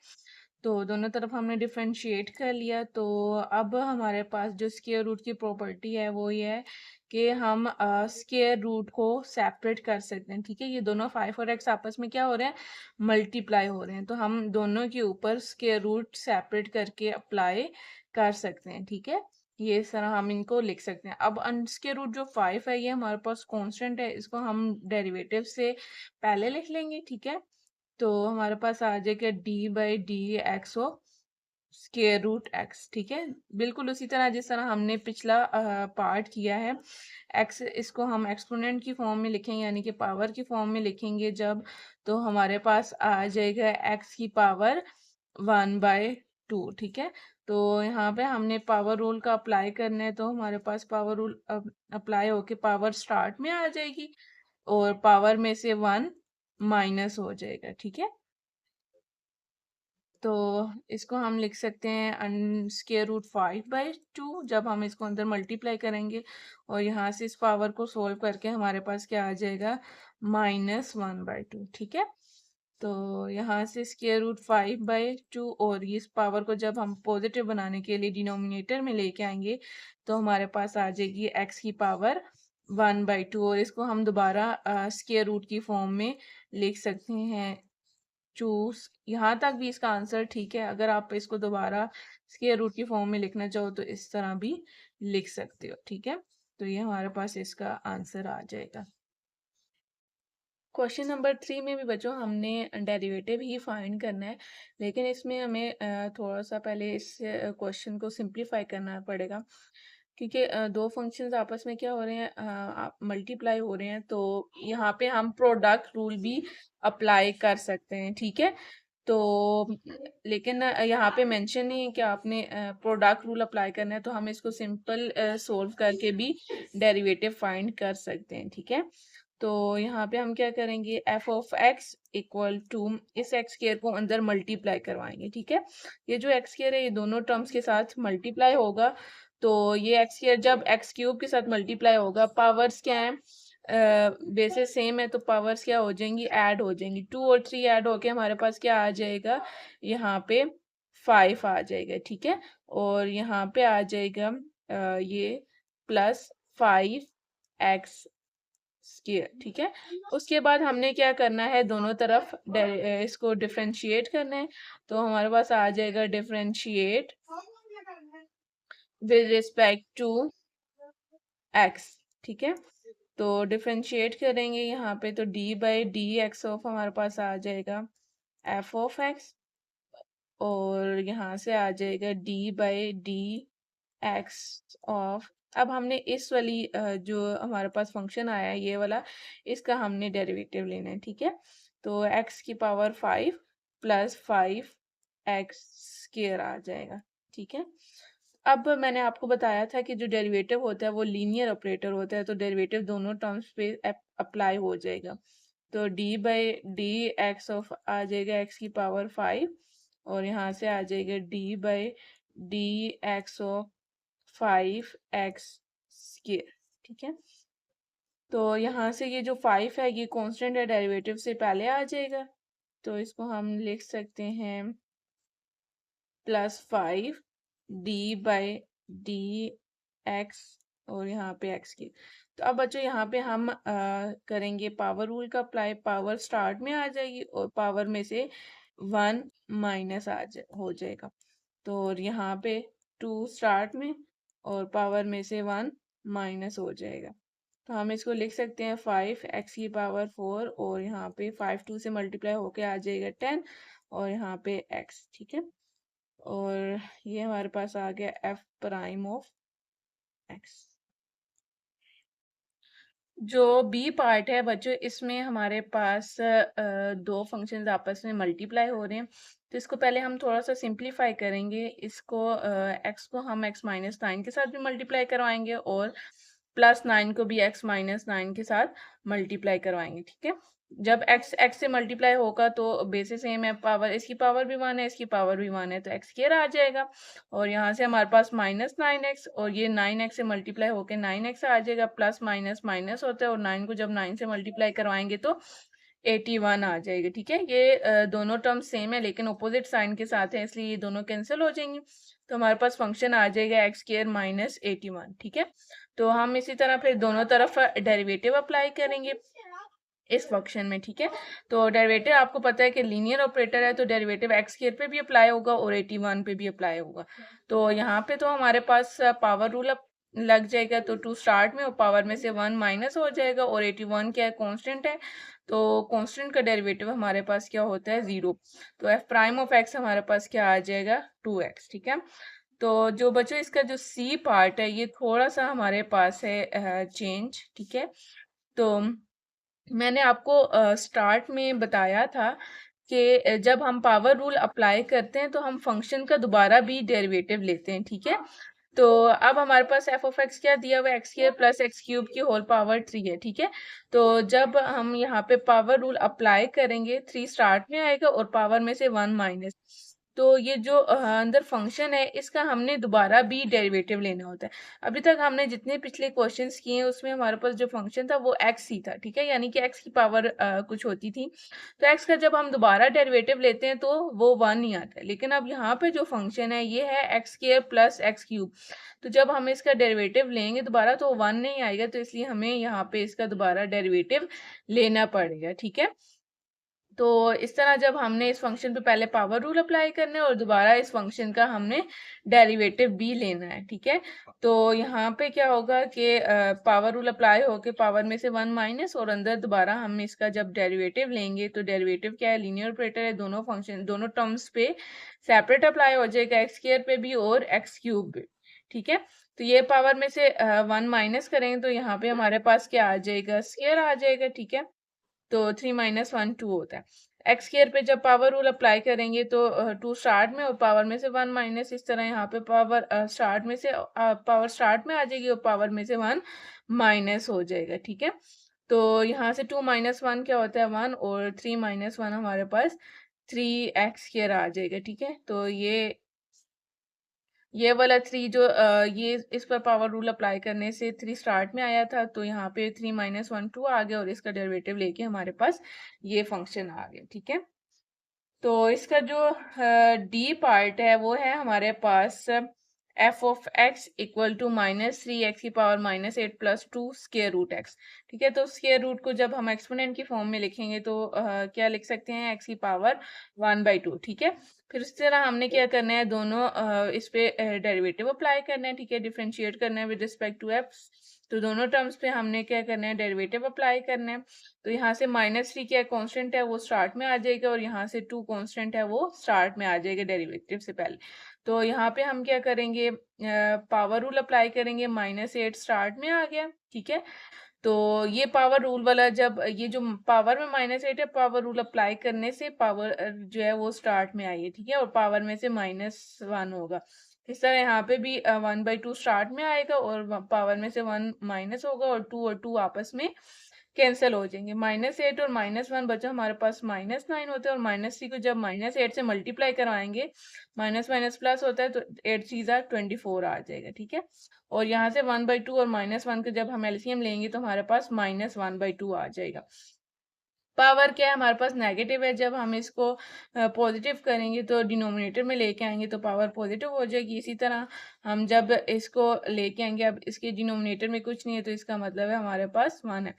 तो दोनों तरफ हमने डिफरेंशिएट कर लिया। तो अब हमारे पास जो स्क्वायर रूट की प्रॉपर्टी है वो ये है कि हम स्क्वायर रूट को सेपरेट कर सकते हैं। ठीक है, ये दोनों 5 और x आपस में क्या हो रहे हैं, मल्टीप्लाई हो रहे हैं, तो हम दोनों के ऊपर स्क्वायर रूट सेपरेट करके अप्लाई कर सकते हैं। ठीक है, ये इस तरह हम इनको लिख सकते हैं। अब स्क्वायर रूट जो 5 है ये हमारे पास कांस्टेंट है, इसको हम डेरिवेटिव से पहले लिख लेंगे। ठीक है, तो हमारे पास आ जाएगा d/dx of square root x. ठीक है, बिल्कुल उसी तरह जिस तरह हमने पिछला पार्ट किया है। एक्स इसको हम एक्सपोनेंट की फॉर्म में लिखेंगे, यानी कि पावर की फॉर्म में लिखेंगे जब, तो हमारे पास आ जाएगा एक्स की पावर 1/2। ठीक है, तो यहाँ पे हमने पावर रूल का अप्लाई करना है, तो हमारे पास पावर रूल अप्लाई होके पावर स्टार्ट में आ जाएगी और पावर में से 1 माइनस हो जाएगा। ठीक है, तो इसको हम लिख सकते हैं स्क्वायर रूट 5/2 जब हम इसको अंदर मल्टीप्लाई करेंगे, और यहाँ से इस पावर को सोल्व करके हमारे पास क्या आ जाएगा, -1/2। ठीक है, तो यहाँ से स्क्वायर रूट 5/2 और इस पावर को जब हम पॉजिटिव बनाने के लिए डिनोमिनेटर में लेके आएंगे तो हमारे पास आ जाएगी एक्स की पावर 1/2, और इसको हम दोबारा स्क्वायर रूट की फॉर्म में लिख सकते हैं। चूज यहाँ तक भी इसका आंसर ठीक है, अगर आप इसको दोबारा स्क्वायर रूट की फॉर्म में लिखना चाहो तो इस तरह भी लिख सकते हो। ठीक है, तो ये हमारे पास इसका आंसर आ जाएगा। क्वेश्चन नंबर 3 में भी बच्चों हमने डेरिवेटिव ही फाइंड करना है, लेकिन इसमें हमें थोड़ा सा पहले इस क्वेश्चन को सिंप्लीफाई करना पड़ेगा, क्योंकि दो फंक्शंस आपस में क्या हो रहे हैं, मल्टीप्लाई हो रहे हैं, तो यहाँ पे हम प्रोडक्ट रूल भी अप्लाई कर सकते हैं। ठीक है, तो लेकिन यहाँ पे मेंशन नहीं है कि आपने प्रोडक्ट रूल अप्लाई करना है, तो हम इसको सिंपल सोल्व करके भी डेरिवेटिव फाइंड कर सकते हैं। ठीक है, तो यहाँ पे हम क्या करेंगे, F of x equal to इस एक्स स्क्वायर को अंदर मल्टीप्लाई करवाएंगे। ठीक है, ये जो एक्स स्क्वायर है ये दोनों टर्म्स के साथ मल्टीप्लाई होगा, तो ये एक्स स्क्वायर जब एक्स क्यूब के साथ मल्टीप्लाई होगा, पावर्स क्या है, बेसिस सेम है, तो पावर्स क्या हो जाएंगी, ऐड हो जाएंगी। 2 और 3 ऐड होके हमारे पास क्या आ जाएगा, यहाँ पे 5 आ जाएगा। ठीक है, और यहाँ पे आ जाएगा ये +5x स्क्वायर। ठीक है, उसके बाद हमने क्या करना है, दोनों तरफ इसको डिफरेंशिएट करना है, तो हमारे पास आ जाएगा differentiate with respect to X. ठीक है, तो डिफरेंशिएट करेंगे यहाँ पे, तो d/dx ऑफ हमारे पास आ जाएगा एफ ऑफ एक्स, और यहाँ से आ जाएगा d/dx ऑफ, अब हमने इस वाली जो हमारे पास फंक्शन आया है ये वाला, इसका हमने डेरिवेटिव लेना है। ठीक है, तो x की पावर 5 + 5x स्क्वायर आ जाएगा। ठीक है, अब मैंने आपको बताया था कि जो डेरिवेटिव होता है वो लीनियर ऑपरेटर होता है, तो डेरिवेटिव दोनों टर्म्स पे अप्लाई हो जाएगा, तो d/dx ऑफ आ जाएगा x की पावर 5, और यहाँ से आ जाएगा d/dx ऑफ 5x स्क्वायर। ठीक है, तो यहाँ से ये जो 5 है ये कांस्टेंट है, डेरिवेटिव से पहले आ जाएगा, तो इसको हम लिख सकते हैं +5 d/dx और यहाँ पे x की। तो अब बच्चों यहाँ पे हम करेंगे पावर रूल का अप्लाई, पावर स्टार्ट में आ जाएगी और पावर में से 1 माइनस हो जाएगा, तो और यहाँ पे 2 स्टार्ट में और पावर में से 1 माइनस हो जाएगा, तो हम इसको लिख सकते हैं 5x की पावर 4, और यहाँ पे 5 2 से मल्टीप्लाई होके आ जाएगा 10, और यहाँ पे x। ठीक है, और ये हमारे पास आ गया एफ प्राइम ऑफ एक्स। जो बी पार्ट है बच्चों, इसमें हमारे पास दो फंक्शंस आपस में मल्टीप्लाई हो रहे हैं। तो इसको पहले हम थोड़ा सा सिंप्लीफाई करेंगे। इसको एक्स को हम एक्स माइनस नाइन के साथ भी मल्टीप्लाई करवाएंगे और प्लस नाइन को भी एक्स माइनस नाइन के साथ मल्टीप्लाई करवाएंगे, ठीक है। जब एक्स एक्स से मल्टीप्लाई होगा तो बेसिस सेम है, पावर इसकी पावर भी वन है, इसकी पावर भी वन है, तो एक्स स्क्वायर आ जाएगा। और यहाँ से हमारे पास माइनस नाइन एक्स और ये नाइन एक्स से मल्टीप्लाई होकर नाइन एक्स आ जाएगा। प्लस माइनस माइनस होता है और नाइन को जब नाइन से मल्टीप्लाई करवाएंगे तो 81 आ जाएगा, ठीक है। ये दोनों टर्म सेम है लेकिन ऑपोजिट साइन के साथ है, इसलिए ये दोनों कैंसिल हो जाएंगे। तो हमारे पास फंक्शन आ जाएगा एक्स स्क्वायर माइनस 81, ठीक है। तो हम इसी तरह फिर दोनों तरफ डेरिवेटिव अप्लाई करेंगे इस फंक्शन में, ठीक है। तो डेरिवेटिव आपको पता है कि लीनियर ऑपरेटर है, तो डेरिवेटिव एक्स स्क्वायर पे भी अप्लाई होगा और 81 पे भी अप्लाई होगा। तो यहाँ पे तो हमारे पास पावर रूल लग जाएगा। तो टू स्टार्ट में और पावर में से वन माइनस हो जाएगा और 81 क्या है, कांस्टेंट है। तो कांस्टेंट का डेरिवेटिव हमारे पास क्या होता है, 0। तो एफ प्राइम ऑफ एक्स हमारे पास क्या आ जाएगा, 2x, ठीक है। तो जो बच्चों इसका जो सी पार्ट है ये थोड़ा सा हमारे पास है चेंज, ठीक है। तो मैंने आपको स्टार्ट में बताया था कि जब हम पावर रूल अप्लाई करते हैं तो हम फंक्शन का दोबारा भी डेरिवेटिव लेते हैं, ठीक है। तो अब हमारे पास एफ ऑफ एक्स क्या दिया हुआ है, x square plus x cube की होल पावर 3 है, ठीक है। तो जब हम यहाँ पे पावर रूल अप्लाई करेंगे 3 स्टार्ट में आएगा और पावर में से 1 माइनस। तो ये जो अंदर फंक्शन है इसका हमने दोबारा भी डेरिवेटिव लेना होता है। अभी तक हमने जितने पिछले क्वेश्चंस किए हैं उसमें हमारे पास जो फंक्शन था वो एक्स ही था, ठीक है, यानी कि एक्स की पावर कुछ होती थी। तो एक्स का जब हम दोबारा डेरिवेटिव लेते हैं तो वो 1 ही आता है। लेकिन अब यहाँ पे जो फंक्शन है ये है x square plus x cube. तो जब हम इसका डेरिवेटिव लेंगे दोबारा तो 1 नहीं आएगा, तो इसलिए हमें यहाँ पे इसका दोबारा डेरिवेटिव लेना पड़ेगा, ठीक है। तो इस तरह जब हमने इस फंक्शन पे पहले पावर रूल अप्लाई करना है और दोबारा इस फंक्शन का हमने डेरिवेटिव भी लेना है, ठीक है। तो यहाँ पे क्या होगा कि पावर रूल अप्लाई होके पावर में से 1 माइनस और अंदर दोबारा हम इसका जब डेरिवेटिव लेंगे तो डेरिवेटिव क्या है, लीनियर ऑपरेटर है, दोनों फंक्शन दोनों टर्म्स पे सेपरेट अप्लाई हो जाएगा, एक्स स्क्वायर पे भी और एक्स क्यूब पे, ठीक है। तो ये पावर में से 1 माइनस करेंगे तो यहाँ पे हमारे पास क्या आ जाएगा, स्क्वायर आ जाएगा, ठीक है। तो 3 माइनस 1 2 होता है। एक्स स्क्वायर पे जब पावर रूल अप्लाई करेंगे तो 2 स्टार्ट में और पावर में से 1 माइनस, इस तरह यहाँ पे पावर स्टार्ट में से पावर स्टार्ट में आ जाएगी और पावर में से 1 माइनस हो जाएगा, ठीक है। तो यहाँ से 2 माइनस 1 क्या होता है, 1 और 3 माइनस 1 हमारे पास 3x स्क्वायर आ जाएगा, ठीक है। तो ये वाला 3 जो ये इस पर पावर रूल अप्लाई करने से 3 स्टार्ट में आया था, तो यहाँ पे 3 माइनस 1 2 आ गया और इसका डेरिवेटिव लेके हमारे पास ये फंक्शन आ गया, ठीक है। तो इसका जो डी पार्ट है वो है हमारे पास f of x equal to minus 3x की power minus 8 plus 2 square root x, ठीक है। तो स्केयर रूट को जब हम एक्सपोनेंट की फॉर्म में लिखेंगे तो क्या लिख सकते हैं, x की पावर 1/2, ठीक है। फिर इस तरह हमने क्या करना है, दोनों इस पे डेरिवेटिव अप्लाई करना है, ठीक है, डिफरेंशिएट करना है विद रिस्पेक्ट टू एक्स। तो दोनों टर्म्स पे हमने क्या करना है, डेरिवेटिव अप्लाई करना है। तो यहाँ से -3 क्या कांस्टेंट है वो स्टार्ट में आ जाएगा और यहाँ से 2 कांस्टेंट है वो स्टार्ट में आ जाएगा डेरिवेटिव से पहले। तो यहाँ पे हम क्या करेंगे, पावर रूल अप्लाई करेंगे, -8 स्टार्ट में आ गया, ठीक है। तो ये पावर रूल वाला जब ये जो पावर में -8 है, पावर रूल अप्लाई करने से पावर जो है वो स्टार्ट में आई है, ठीक है, और पावर में से -1 होगा। इस तरह यहाँ पे भी 1/2 स्टार्ट में आएगा और पावर में से 1 माइनस होगा और 2 आपस में कैंसिल हो जाएंगे। -8 और -1 बचा हमारे पास -9 होता है और -3 को जब -8 से मल्टीप्लाई करवाएंगे, माइनस माइनस प्लस होता है तो 8 चीज़ा 24 आ जाएगा, ठीक है। और यहाँ से 1/2 और -1 का जब हम एलसीएम लेंगे तो हमारे पास -1/2 आ जाएगा। पावर क्या है, हमारे पास नेगेटिव है, जब हम इसको पॉजिटिव करेंगे तो डिनोमिनेटर में लेके आएंगे तो पावर पॉजिटिव हो जाएगी। इसी तरह हम जब इसको लेके आएंगे, अब इसके डिनोमिनेटर में कुछ नहीं है तो इसका मतलब है हमारे पास 1 है।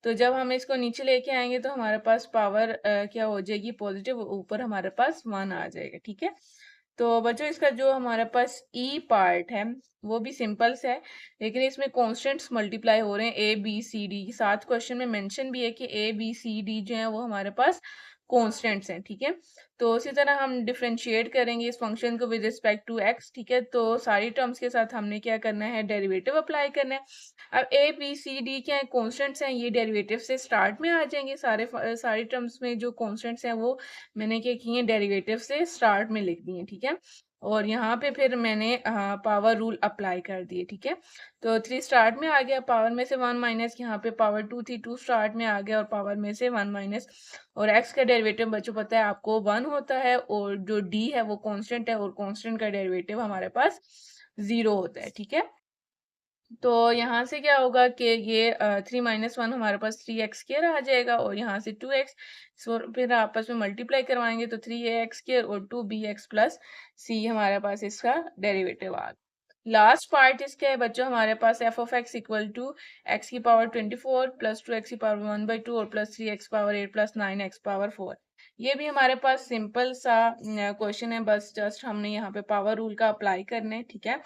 तो जब हम इसको नीचे लेके आएंगे तो हमारे पास पावर क्या हो जाएगी, पॉजिटिव, ऊपर हमारे पास 1 आ जाएगा, ठीक है। तो बच्चों इसका जो हमारे पास ई पार्ट है वो भी सिंपल सा है, लेकिन इसमें कॉन्स्टेंट्स मल्टीप्लाई हो रहे हैं ए बी सी डी। साथ क्वेश्चन में मेंशन भी है कि ए बी सी डी जो है वो हमारे पास कॉन्स्टेंट्स हैं, ठीक है। तो इसी तरह हम डिफरेंशिएट करेंगे इस फंक्शन को विद रिस्पेक्ट टू एक्स, ठीक है। तो सारी टर्म्स के साथ हमने क्या करना है, डेरिवेटिव अप्लाई करना है। अब ए बी सी डी क्या है, कॉन्स्टेंट्स हैं, ये डेरिवेटिव से स्टार्ट में आ जाएंगे। सारी टर्म्स में जो कॉन्स्टेंट्स हैं वो मैंने क्या किए, डेरिवेटिव से स्टार्ट में लिख दिए, ठीक है। और यहाँ पे फिर मैंने पावर रूल अप्लाई कर दिए, ठीक है। तो 3 स्टार्ट में आ गया, पावर में से 1 माइनस, यहाँ पे पावर 2 थी, 2 स्टार्ट में आ गया और पावर में से 1 माइनस। और x का डेरिवेटिव बच्चों पता है आपको 1 होता है, और जो d है वो कांस्टेंट है, और कांस्टेंट का डेरिवेटिव हमारे पास 0 होता है, ठीक है। तो यहाँ से क्या होगा कि ये 3 माइनस 1 हमारे पास 3x² आ जाएगा, और यहाँ से 2x, सो फिर आपस में मल्टीप्लाई करवाएंगे तो 3ax² और 2bx प्लस c हमारे पास इसका डेरिवेटिव आ गया। लास्ट पार्ट इसका है बच्चों, हमारे पास f of x equal to x की पावर 24 प्लस 2x की पावर 1/2 और plus 3x power 8 plus 9x power 4। ये भी हमारे पास सिंपल सा क्वेश्चन है, बस जस्ट हमने यहाँ पे पावर रूल का अप्लाई करना है, ठीक है।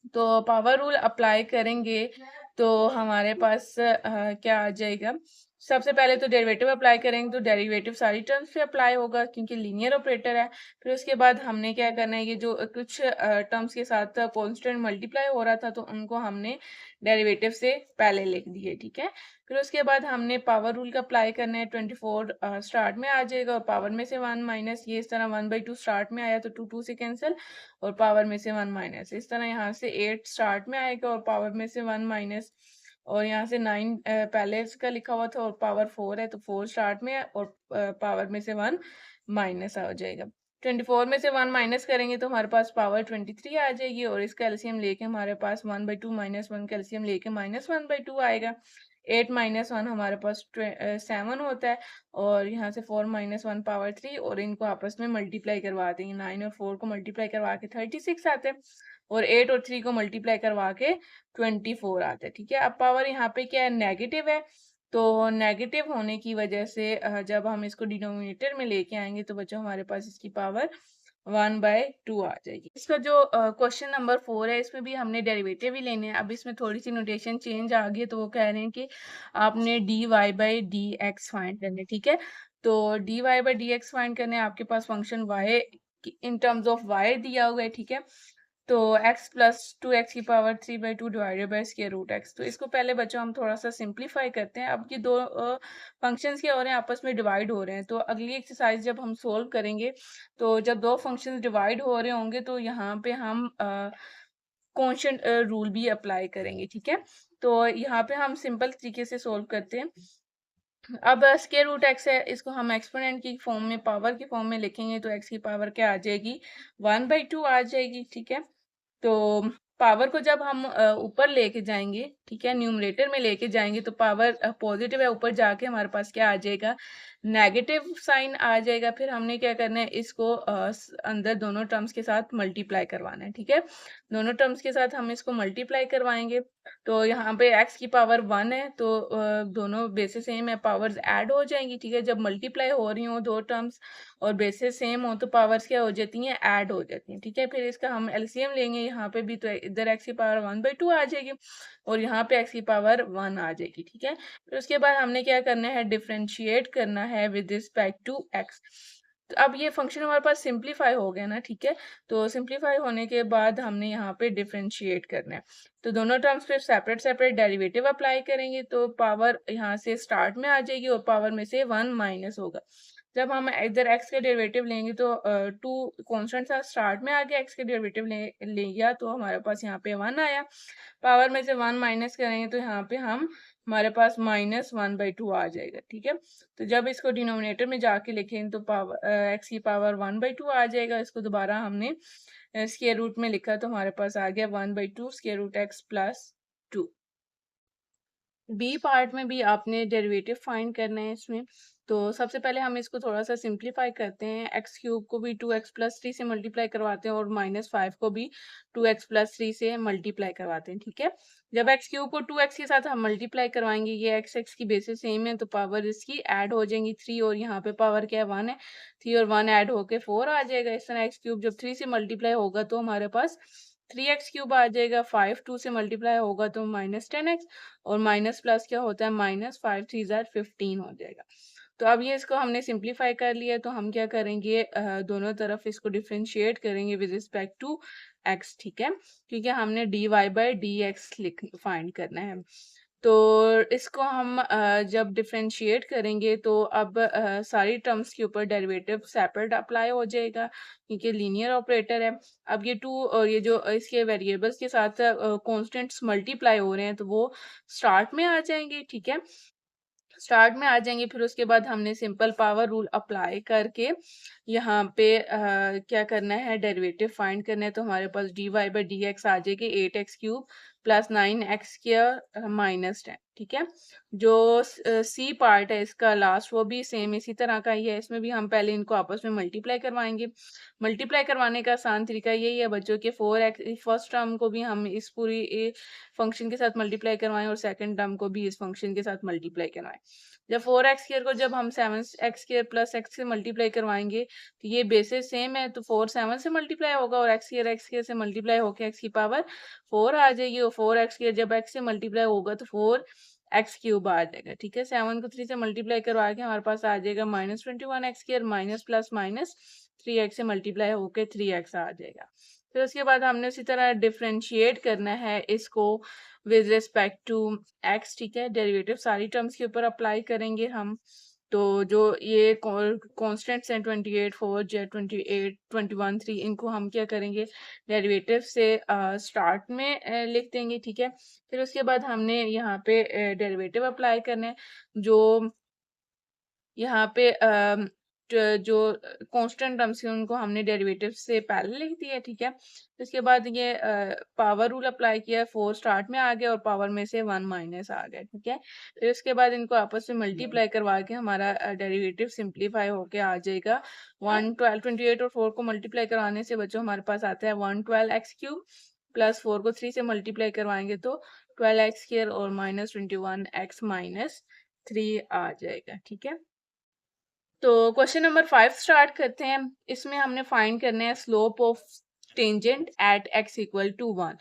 तो पावर रूल अप्लाई करेंगे तो हमारे पास क्या आ जाएगा, सबसे पहले तो डेरिवेटिव अप्लाई करेंगे तो डेरिवेटिव सारी टर्म्स पे अप्लाई होगा क्योंकि लीनियर ऑपरेटर है। फिर उसके बाद हमने क्या करना है, ये जो कुछ टर्म्स के साथ कांस्टेंट मल्टीप्लाई हो रहा था तो उनको हमने डेरिवेटिव से पहले लिख दिए, ठीक है। फिर उसके बाद हमने पावर रूल का अप्लाई करना है, 24 स्टार्ट में आ जाएगा और पावर में से 1 माइनस, ये इस तरह 1/2 स्टार्ट में आया तो 2 2 से कैंसिल, और पावर में से 1 माइनस, इस तरह यहाँ से 8 स्टार्ट में आएगा और पावर में से 1 माइनस, और यहाँ से 9 पहले इसका लिखा हुआ था और पावर 4 है तो 4 स्टार्ट में है, और पावर में से 1 माइनस आ जाएगा। 24 में से 1 माइनस करेंगे तो हमारे पास पावर 23 आ जाएगी, और इसका एलसीएम लेके हमारे पास 1/2 माइनस 1 का एलसीएम लेके माइनस 1/2 आएगा। 8 माइनस 1 हमारे पास 7 होता है, और यहाँ से 4 माइनस 1 पावर 3, और इनको आपस में मल्टीप्लाई करवा देंगे। 9 और 4 को मल्टीप्लाई करवा के 36 आते हैं, और 8 और 3 को मल्टीप्लाई करवा के 24 आते हैं, ठीक है। अब पावर यहाँ पे क्या है, नेगेटिव है, तो नेगेटिव होने की वजह से जब हम इसको डिनोमिनेटर में लेके आएंगे तो बच्चों हमारे पास इसकी पावर 1/2 आ जाएगी। इसका जो क्वेश्चन नंबर 4 है इसमें भी हमने डेरिवेटिव ही लेने हैं। अब इसमें थोड़ी सी नोटेशन चेंज आ गई है, तो वो कह रहे हैं कि आपने dy/dx फाइंड करने, ठीक है। तो dy/dx फाइंड करने आपके पास function y in terms of y दिया हुआ है, ठीक है। तो x प्लस 2x की power 3/2 divided by square root x। तो इसको पहले बच्चों हम थोड़ा सा सिंप्लीफाई करते हैं। अब ये दो फंक्शंस क्या हो रहे हैं, आपस में डिवाइड हो रहे हैं, तो अगली एक्सरसाइज जब हम सोल्व करेंगे तो जब दो फंक्शंस डिवाइड हो रहे होंगे तो यहाँ पे हम कॉन्स्टेंट रूल भी अप्लाई करेंगे, ठीक है। तो यहाँ पे हम सिंपल तरीके से सोल्व करते हैं। अब स्क्वायर रूट x है, इसको हम एक्सपोनेंट की फॉर्म में, पावर की फॉर्म में लिखेंगे तो x की पावर क्या आ जाएगी, 1/2 आ जाएगी, ठीक है। तो पावर को जब हम ऊपर लेके जाएंगे, ठीक है, न्यूमरेटर में लेके जाएंगे तो पावर पॉजिटिव है, ऊपर जाके हमारे पास क्या आ जाएगा, नेगेटिव साइन आ जाएगा। फिर हमने क्या करना है, इसको अंदर दोनों टर्म्स के साथ मल्टीप्लाई करवाना है, ठीक है। दोनों टर्म्स के साथ हम इसको मल्टीप्लाई करवाएंगे। तो यहाँ पे x की पावर 1 है तो दोनों बेसिस सेम है, पावर्स ऐड हो जाएंगी, ठीक है। जब मल्टीप्लाई हो रही हो दो टर्म्स और बेसिस सेम हो तो पावर्स क्या हो जाती हैं, ऐड हो जाती हैं, ठीक है। फिर इसका हम एलसीएम लेंगे, यहाँ पे भी तो इधर x की पावर 1/2 आ जाएगी और यहाँ पे x की पावर 1 आ जाएगी, ठीक है। फिर उसके बाद हमने क्या करना है, डिफरेंशिएट करना है विद रिस्पेक्ट टू x। तो अब ये फंक्शन हमारे पास सिंप्लीफाई हो गया ना, ठीक है। तो सिंप्लीफाई होने के बाद हमने यहाँ पे डिफरेंशिएट करना है, तो दोनों टर्म्स पे सेपरेट सेपरेट डेरिवेटिव अप्लाई करेंगे तो पावर यहाँ से स्टार्ट में आ जाएगी और पावर में से 1 माइनस होगा। जब हम इधर x के डेरिवेटिव लेंगे तो 2 कॉन्स्टेंट था, स्टार्ट में आ गया, x के डेरिवेटिव ले लिया तो हमारे पास यहाँ पे 1 आया, पावर में से 1 माइनस करेंगे तो यहाँ पे हमारे पास -1/2 आ जाएगा, ठीक है। तो जब इसको डिनोमिनेटर में जाके लिखें तो पावर x की पावर 1/2 आ जाएगा। इसको दोबारा हमने स्क्वायर रूट में लिखा तो हमारे पास आ गया 1/2 square root x plus 2। B part में भी आपने डेरिवेटिव फाइंड करना है इसमें। तो सबसे पहले हम इसको थोड़ा सा सिंप्लीफाई करते हैं, एक्स क्यूब को भी 2x प्लस 3 से मल्टीप्लाई करवाते हैं और -5 को भी 2x प्लस 3 से मल्टीप्लाई करवाते हैं, ठीक है। जब एक्स क्यूब को 2x के साथ हम मल्टीप्लाई करवाएंगे, ये x की बेसिस सेम है तो पावर इसकी ऐड हो जाएंगी 3, और यहाँ पे पावर क्या है, 1 है, 3 और 1 ऐड होके 4 आ जाएगा। इस तरह एक्स क्यूब जब 3 से मल्टीप्लाई होगा तो हमारे पास 3x³ आ जाएगा, 5 2 से मल्टीप्लाई होगा तो -10x, और माइनस प्लस क्या होता है, -5 3 ज़ार 15 हो जाएगा। तो अब ये इसको हमने सिंप्लीफाई कर लिया, तो हम क्या करेंगे, दोनों तरफ इसको डिफरेंशिएट करेंगे विद रिस्पेक्ट टू x, ठीक है, क्योंकि हमने dy/dx लिख फाइंड करना है। तो इसको हम जब डिफरेंशिएट करेंगे तो अब सारी टर्म्स के ऊपर डेरिवेटिव सेपरेट अप्लाई हो जाएगा, क्योंकि लीनियर ऑपरेटर है। अब ये टू और ये जो इसके वेरिएबल्स के साथ कॉन्स्टेंट्स मल्टीप्लाई हो रहे हैं, तो वो स्टार्ट में आ जाएंगे, ठीक है, स्टार्ट में आ जाएंगे। फिर उसके बाद हमने सिंपल पावर रूल अप्लाई करके यहाँ पे क्या करना है, डेरिवेटिव फाइंड करना है। तो हमारे पास dy/dx आ जाएगी 8x³ प्लस 9x² माइनस 10, ठीक है। जो सी पार्ट है इसका लास्ट, वो भी सेम इसी तरह का ही है। इसमें भी हम पहले इनको आपस में मल्टीप्लाई करवाएंगे। मल्टीप्लाई करवाने का आसान तरीका यही है बच्चों के, 4x फर्स्ट टर्म को भी हम इस पूरी फंक्शन के साथ मल्टीप्लाई करवाएं और सेकंड टर्म को भी इस फंक्शन के साथ मल्टीप्लाई करवाएं। जब 4x² को जब हम 7x² प्लस x से मल्टीप्लाई करवाएंगे, तो ये बेसिस सेम है, तो 4 7 से मल्टीप्लाई होगा और x² से मल्टीप्लाई होकर x की पावर 4 आ जाएगी, और 4x² जब x से मल्टीप्लाई होगा तो 4x³ आ जाएगा, ठीक है। 7 को 3 से मल्टीप्लाई करवा के हमारे पास आ जाएगा -21x² minus plus minus 3x से मल्टीप्लाई होकर 3x आ जाएगा। फिर उसके बाद हमने उसी तरह डिफरेंशिएट करना है इसको विद रिस्पेक्ट टू x, ठीक है। डेरिवेटिव सारी टर्म्स के ऊपर अप्लाई करेंगे हम। तो जो ये कॉन्स्टेंट्स हैं 28 4 j 28 21 3, इनको हम क्या करेंगे, डेरिवेटिव से स्टार्ट में लिख देंगे, ठीक है। फिर उसके बाद हमने यहाँ पे डेरिवेटिव अप्लाई करना है, जो यहाँ पे जो कांस्टेंट टर्म्स हैं उनको हमने डेरिवेटिव से पहले लिख दिया, ठीक है। इसके बाद ये पावर रूल अप्लाई किया, 4 स्टार्ट में आ गया और पावर में से 1 माइनस आ गया, ठीक है। फिर उसके बाद इनको आपस में मल्टीप्लाई करवा के हमारा डेरिवेटिव सिंप्लीफाई होके आ जाएगा 112 28 और 4 को मल्टीप्लाई करवाने से बच्चों हमारे पास आता है 112x³ प्लस 4 को 3 से मल्टीप्लाई करवाएंगे तो 12x² और -21x माइनस 3 आ जाएगा, ठीक है। तो क्वेश्चन नंबर 5 स्टार्ट करते हैं। इसमें हमने फाइंड करना है slope of tangent at x equal to 1।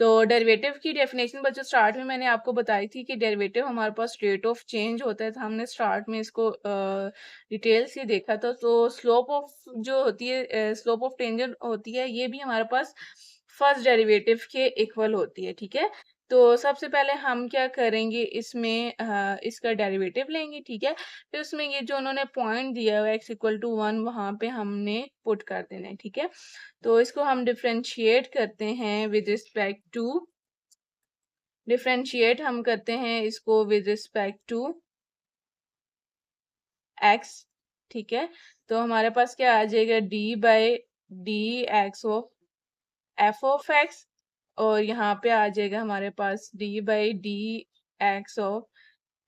तो डेरिवेटिव की डेफिनेशन बच्चों स्टार्ट में मैंने आपको बताई थी कि डेरिवेटिव हमारे पास रेट ऑफ चेंज होता है, तो हमने स्टार्ट में इसको डिटेल से देखा था। तो स्लोप ऑफ जो होती है, स्लोप ऑफ टेंजेंट होती है, ये भी हमारे पास फर्स्ट डेरिवेटिव के इक्वल होती है, ठीक है। तो सबसे पहले हम क्या करेंगे, इसमें इसका डेरिवेटिव लेंगे, ठीक है। फिर उसमें ये जो उन्होंने पॉइंट दिया है x इक्वल टू 1, वहां पे हमने पुट कर देना है, ठीक है। तो इसको हम डिफरेंशिएट करते हैं विद रिस्पेक्ट टू, डिफरेंशिएट हम करते हैं इसको विद रिस्पेक्ट टू x, ठीक है। तो हमारे पास क्या आ जाएगा, d/dx of f of x, और यहाँ पे आ जाएगा हमारे पास d/dx of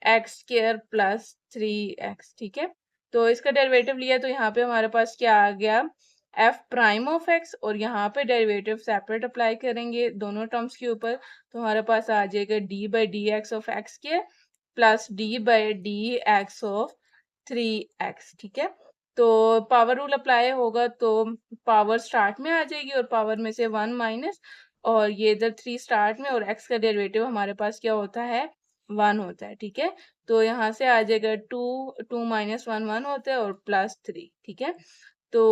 x² plus 3x, ठीक है। तो इसका डेरिवेटिव लिया तो यहाँ पे हमारे पास क्या आ गया, f प्राइम ऑफ x, और यहाँ पे डेरिवेटिव सेपरेट अप्लाई करेंगे दोनों टर्म्स के ऊपर, तो हमारे पास आ जाएगा d/dx of x² plus d/dx of 3x, ठीक है। तो पावर रूल अप्लाई होगा तो पावर स्टार्ट में आ जाएगी और पावर में से 1 माइनस, और ये इधर 3 स्टार्ट में, और x का डेरिवेटिव हमारे पास क्या होता है, 1 होता है, ठीक है। तो यहाँ से आ जाएगा 2 2 माइनस 1 1 होता है और प्लस 3, ठीक है। तो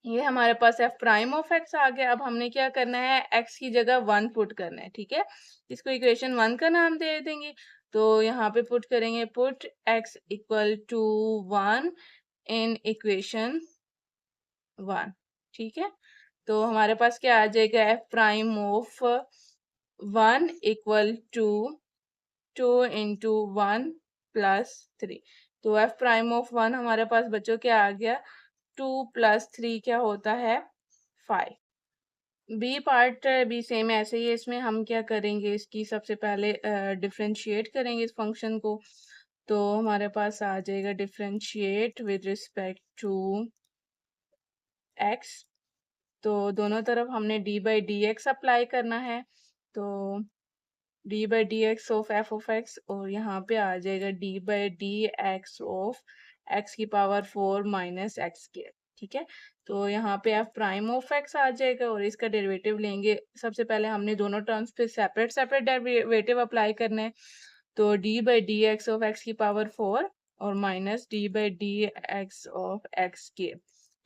ये हमारे पास f प्राइम ऑफ x आ गया। अब हमने क्या करना है, x की जगह 1 पुट करना है, ठीक है। इसको इक्वेशन 1 का नाम दे देंगे। तो यहाँ पे पुट करेंगे, put x equal to 1 in equation 1, ठीक है। तो हमारे पास क्या आ जाएगा, f prime of 1 equal to 2 into 1 plus 3। तो f प्राइम ऑफ 1 हमारे पास बच्चों क्या आ गया, 2 प्लस 3 क्या होता है, 5। बी पार्ट भी सेम ऐसे ही है। इसमें हम क्या करेंगे, इसकी सबसे पहले डिफरेंशिएट करेंगे इस फंक्शन को। तो हमारे पास आ जाएगा differentiate with respect to x। तो दोनों तरफ हमने d/dx अप्लाई करना है। तो d/dx of f of x, और यहाँ पे आ जाएगा d/dx ऑफ x की पावर 4 माइनस x²। ठीक है। तो यहाँ पे एफ प्राइम ऑफ एक्स आ जाएगा और इसका डेरिवेटिव लेंगे। सबसे पहले हमने दोनों टर्म्स पे सेपरेट सेपरेट डेरिवेटिव अप्लाई करना है। तो D by D X of X की पावर 4 और minus D by D X of x के,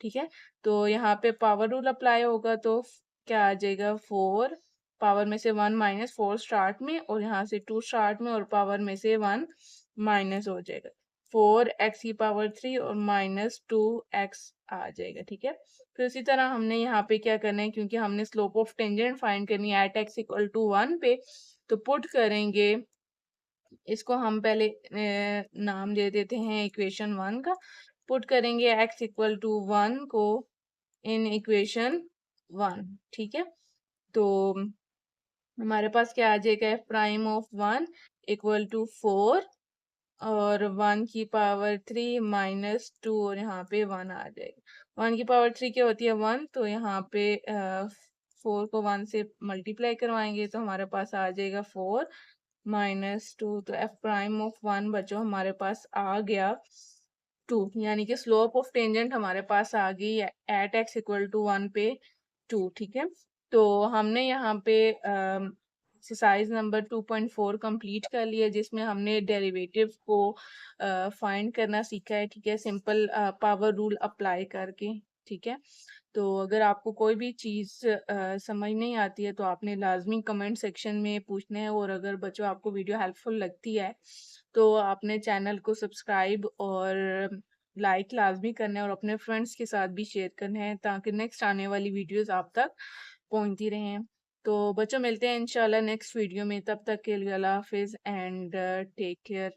ठीक है। तो यहाँ पे पावर रूल अप्लाई होगा तो क्या आ जाएगा, 4 पावर में से 1 माइनस 4 स्टार्ट में और यहाँ से 2 स्टार्ट में और पावर में से 1 माइनस हो जाएगा, 4 एक्स की पावर 3 और माइनस 2 एक्स आ जाएगा, ठीक है। फिर इसी तरह हमने यहाँ पे क्या करना है, क्योंकि हमने स्लोप ऑफ टेंजेंट फाइंड करनी है एट एक्स इक्वल टू 1 पे, तो पुट करेंगे इसको हम पहले नाम दे देते हैं इक्वेशन 1 का। पुट करेंगे एक्स इक्वल टू 1 को इन इक्वेशन 1, ठीक है। तो हमारे पास क्या आ जाएगा, F prime of 1 equal to 4 और 1 की पावर 3 माइनस 2 और यहाँ पे 1 आ जाएगा। 1 की पावर 3 क्या होती है 1, तो यहाँ पे 4 को 1 से मल्टीप्लाई करवाएंगे तो हमारे पास आ जाएगा 4 माइनस 2, तो एफ प्राइम ऑफ 1 बचो हमारे पास आ गया 2, यानी कि स्लोप ऑफ टेंजेंट हमारे पास आ गई एट एक्स इक्वल टू 1 पे 2, ठीक है। तो हमने यहाँ पे एक्सरसाइज नंबर 2.4 कंप्लीट कर लिया, जिसमें हमने डेरिवेटिव को फाइंड करना सीखा है, ठीक है, सिंपल पावर रूल अप्लाई करके, ठीक है। तो अगर आपको कोई भी चीज़ समझ नहीं आती है तो आपने लाजमी कमेंट सेक्शन में पूछना है, और अगर बच्चों आपको वीडियो हेल्पफुल लगती है तो आपने चैनल को सब्सक्राइब और लाइक लाजमी करना है और अपने फ्रेंड्स के साथ भी शेयर करना है ताकि नेक्स्ट आने वाली वीडियोस आप तक पहुंचती रहें। तो बच्चों मिलते हैं इंशाल्लाह नेक्स्ट वीडियो में, तब तक के लिए अल्लाह हाफिज़ एंड टेक केयर।